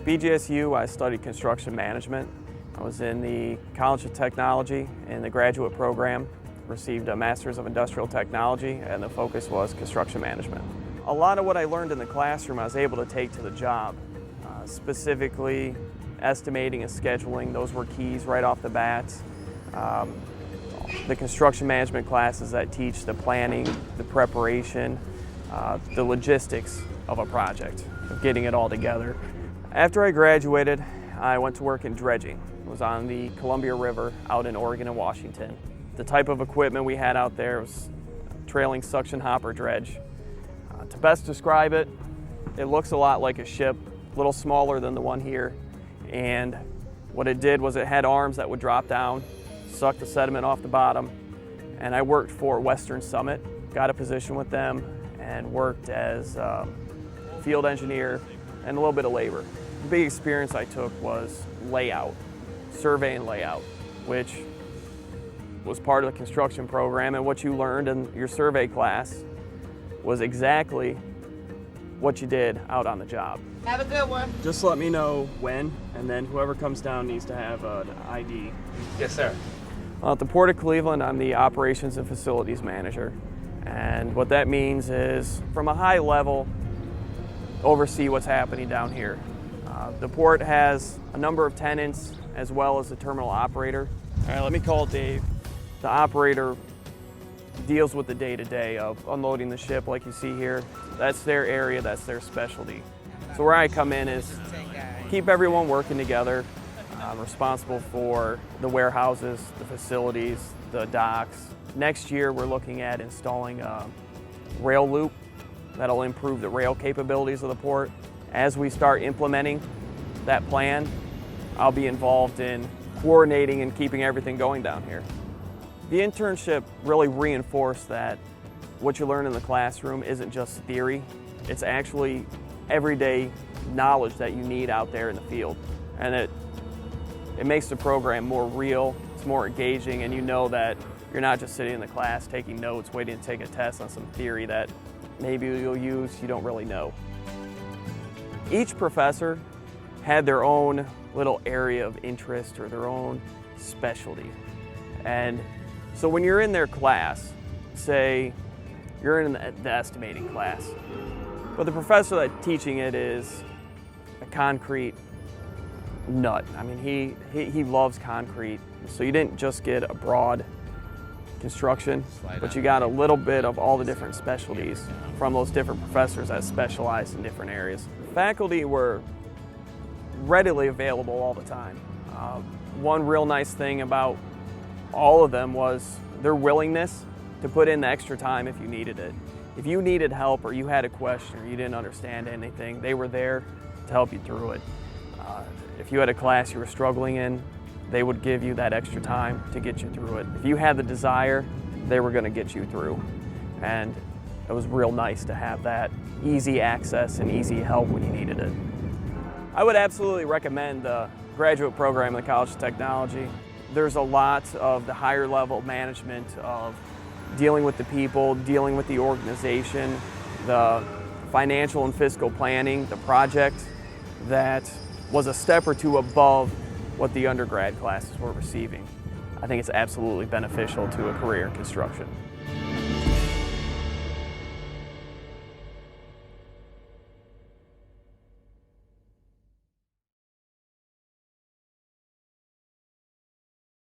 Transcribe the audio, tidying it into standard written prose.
BGSU, I studied construction management. I was in the College of Technology in the graduate program, received a Master's of Industrial Technology, and the focus was construction management. A lot of what I learned in the classroom I was able to take to the job, specifically estimating and scheduling. Those were keys right off the bat. The construction management classes that teach the planning, the preparation, the logistics of a project, of getting it all together. After I graduated, I went to work in dredging. It was on the Columbia River out in Oregon and Washington. The type of equipment we had out there was trailing suction hopper dredge. To best describe it, it looks a lot like a ship, a little smaller than the one here. And what it did was it had arms that would drop down, suck the sediment off the bottom. And I worked for Western Summit, got a position with them, and worked as a field engineer and a little bit of labor. The big experience I took was layout, survey and layout, which was part of the construction program, and what you learned in your survey class was exactly what you did out on the job. Have a good one. Just let me know when, and then whoever comes down needs to have an ID. Yes, sir. At the Port of Cleveland, I'm the Operations and Facilities Manager. And what that means is, from a high level, oversee what's happening down here. The port has a number of tenants as well as the terminal operator. All right, let me call it Dave. The operator deals with the day-to-day of unloading the ship like you see here. That's their area, that's their specialty. So where I come in is keep everyone working together. I'm responsible for the warehouses, the facilities, the docks. Next year we're looking at installing a rail loop that'll improve the rail capabilities of the port. As we start implementing that plan, I'll be involved in coordinating and keeping everything going down here. The internship really reinforced that what you learn in the classroom isn't just theory, it's actually everyday knowledge that you need out there in the field. And it makes the program more real, it's more engaging, and you know that you're not just sitting in the class taking notes, waiting to take a test on some theory that maybe you'll use, you don't really know. Each professor had their own little area of interest or their own specialty. And so when you're in their class, say you're in the estimating class, but the professor that's teaching it is a concrete nut. I mean, he loves concrete. So you didn't just get a broad construction, but you got a little bit of all the different specialties from those different professors that specialize in different areas. Faculty were readily available all the time. One real nice thing about all of them was their willingness to put in the extra time if you needed it. If you needed help or you had a question or you didn't understand anything, they were there to help you through it. If you had a class you were struggling in, they would give you that extra time to get you through it. If you had the desire, they were going to get you through. And it was real nice to have that easy access and easy help when you needed it. I would absolutely recommend the graduate program in the College of Technology. There's a lot of the higher level management of dealing with the people, dealing with the organization, the financial and fiscal planning, the project that was a step or two above what the undergrad classes were receiving. I think it's absolutely beneficial to a career in construction.